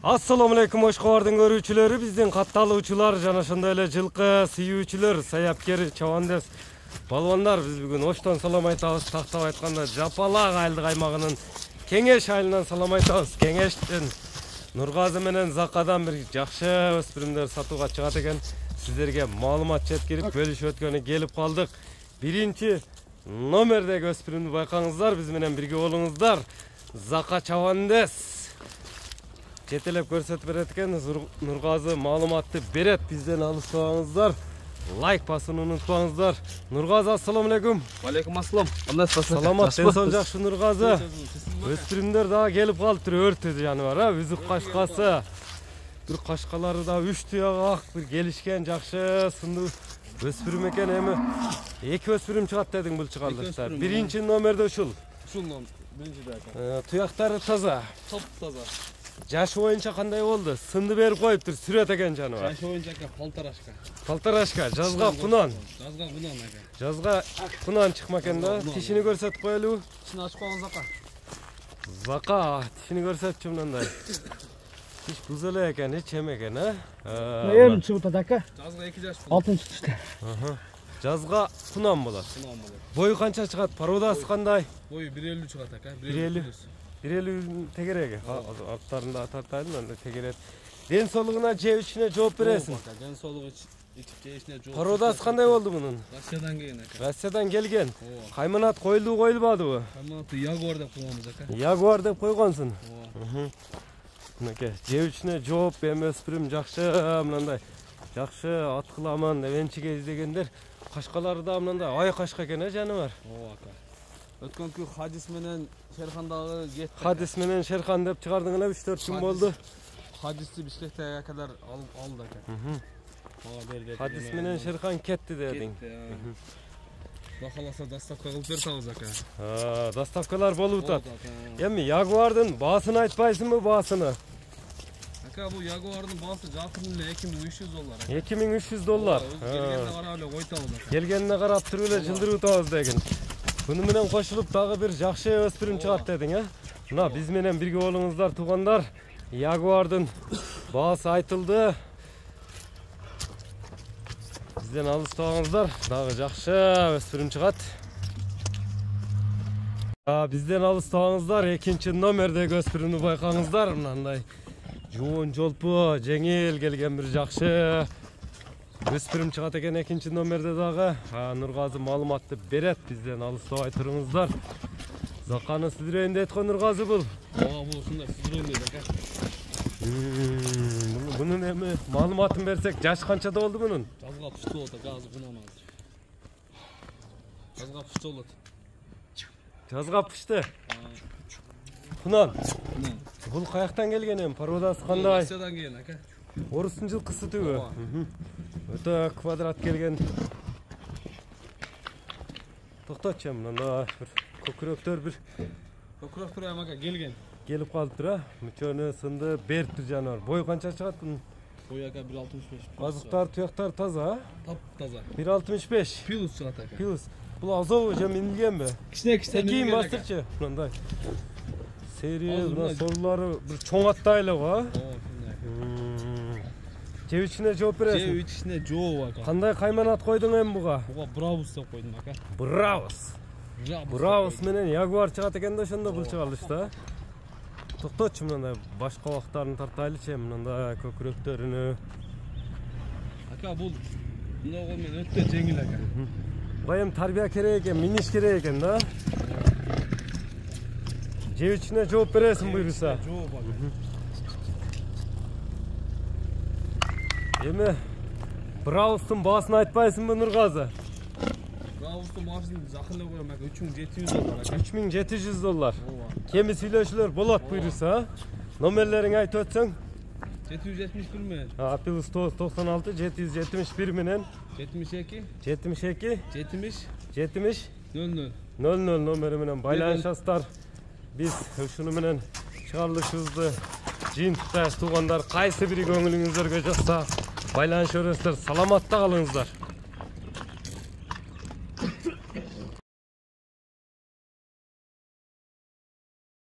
Assalamu alaikum Oşkovardын көрүүчүлөрү, биздин катталуучулар жана ошондой эле жылкы сүйүүчүлөр, саяпкер, чабандес балбандар, биз бүгүн Оштон салам айтабыз. Тактап айтканда Жапалак айылдык аймагынын Кеңеш айылынан салам айтабыз. Кеңештен Нургазы менен Закадан бир жакшы өспүрүмдөр сатууга чыгат экен. Сиздерге маалымат жеткирип бөлүшүп өткөнү келип калдык. Биринчи номердеги өспүрүмдү байкаңыздар, биз менен бирге болуңуздар. Зака чабандес жетелеп көрсөтүп берет экен. Нургазы маалыматты берет, бизден алыспаңыздар. Лайк басууну унутпаңыздар. Нургазы, ассаламу алейкум. Алейкум ассалам. Кандайсыз? Саламат, ден сол жакшы Нургазы. Өспүрүмдөр дагы келип калыптыр, өртөдү жаныбар, үзүк кашкасы. Бир кашкалары да 3 туягак, бир келишкен жакшы сындуу өспүрүм экен. Эми эки өспүрүм чыгат дедиң бул чыгарлыкта. Биринчи номерде ушул. Ушул биринчиде экен. Туяктары таза. Топ таза. Жашы боюнча кандай болду? Сынды берип коюптур, сүрөт экен жаныбар. Жашы боюнча полторашка. Полторашка, жазга кунан. Жазга кунан экен. Жазга кунан чыкма экен да. Тишини көрсөтүп коелу. Тишини ачып койгон Зака. Зака, тишини көрсөтчү мындай. Тиш бuz эле экен, эч эме экен, Эми чыгып атат ака. Жазга 2 жаш. 6-тиште. Жазга кунан болот. Кунан болот. Бою канча чыгат? Породасы кандай? Бою 1.50 чыгат ака. 1.50 тегереги. Аттарында тартайын, анда тегерет. Ден соолугуна, жеп ичине жооп бересиң. Ден соолугу ичип жешине жооп. Породасы кандай болду мунун? Россиядан келген ака. Россиядан келген. Кайманат коюлду коюлбадыбы? Кайманаты Ягуар деп койгонбуз ака. Ягуар деп койгонсуң. Мынакей, жеп ичине жооп, эми өспүрүм жакшы, мындай жакшы аткыламан деп энчиге издегендер. Кашкалары да мындай ай кашка экен, жаныбар. Ооба ака. Өткөнкү Хадис менен Шерхандагы кетти. Хадис менен Шерхан деп чыгардың эле 3-4 күн болду. Хадисти Бишкектеге кадар алды ака. Мага берди. Хадис менен Шерхан кетти дедиң. Кудай кааласа доставка кылып берсебиз ака. Доставкалар болуп атат. Эми Ягуардын баасын айтпайсыңбы, баасыны? Ака, бул Ягуардын баасы жакын эле $2300. $2300. Келгенине карап эле койтабыз ака. Келгенине карап туруп эле жылдырыбыз деген. Буну менен кошулуп дагы бир жакшы өспүрүм чыгат дедиң, Мына биз менен бирге болуңуздар, туугандар. Ягуардын баасы айтылды. Бизден алыстабаңыздар, дагы жакшы өспүрүм чыгат. Бизден алыстабаңыздар, экинчи номердеги өспүрүмдү байкаңыздар. Мындай жоон жолпу, жеңил келген бир жакшы өспүрүм чыгат экен экинчи номерде дагы. Нургазы маалыматты берет, бизден алыстабай туруңуздар. Заканы сидирейин дейт го Нургазы бул. Ооба, бул ушундай сидирейин дейт ака. Бунун эми маалыматын берсек, жаш канчада болду бунун? Жазга пышты болот ака, азыр кунан азыр. Жазга пышты болот. Жазга пышты. Кунан. Бул каяктан келген эми? Породасы кандай? Россиядан келген ака. Орустун жылкысы түбү. Өтө квадрат келген. Токтотчу, мындай бир көкүрөктөр бир. Көкүрөктөр ака келген. Келип калыптыр, мүчөнү сынды бериптир жаныбар. Бою канча чыгат бунун? Бою ака 1.65. Азыктар, туяктар таза, Тап таза. 1.65. Пилус чыгат ака. Пилус. Бул азобу же минилгенби? Кичине Кийин бастырчы, мындай. Серия, мына сорлары бир чоң аттай эле го, Жеп ичине жооп бересиң. Жеп ичине жооп ака. Кандай кайманат койдуң эми буга? Буга Браус деп койдум ака. Браус менен Ягуар чыгат экен да, ошондо бул чыгарылышта. Токтотчу, мындай баш кабактарын тартайлычы, мындай көкүрөктөрүнү. Ака, бул мындай менен өтө жеңил ака. Байым тарбия керек экен, миниш керек экен да. Жеп ичине жооп бересиң буйруса. Жооп ака. Эми Браустун баасын айтпайсыңбы Нургазы? Браустун баасын жакын эле коем ака, $3700 ака. $3700. Кеми сүйлөшүүлөр болот буйруса. Номерлериңи айтып өтсөң? 771 менен. Плюс 96 771 менен 72 70 00 00 номери менен байланышасыздар. Биз ушуну менен чыгарылышыбызды жыйынтыктайбыз, туугандар. Кайсы бири көңүлүңүздөргө жакса байланышып бересиздер. Саламатта калыңыздар.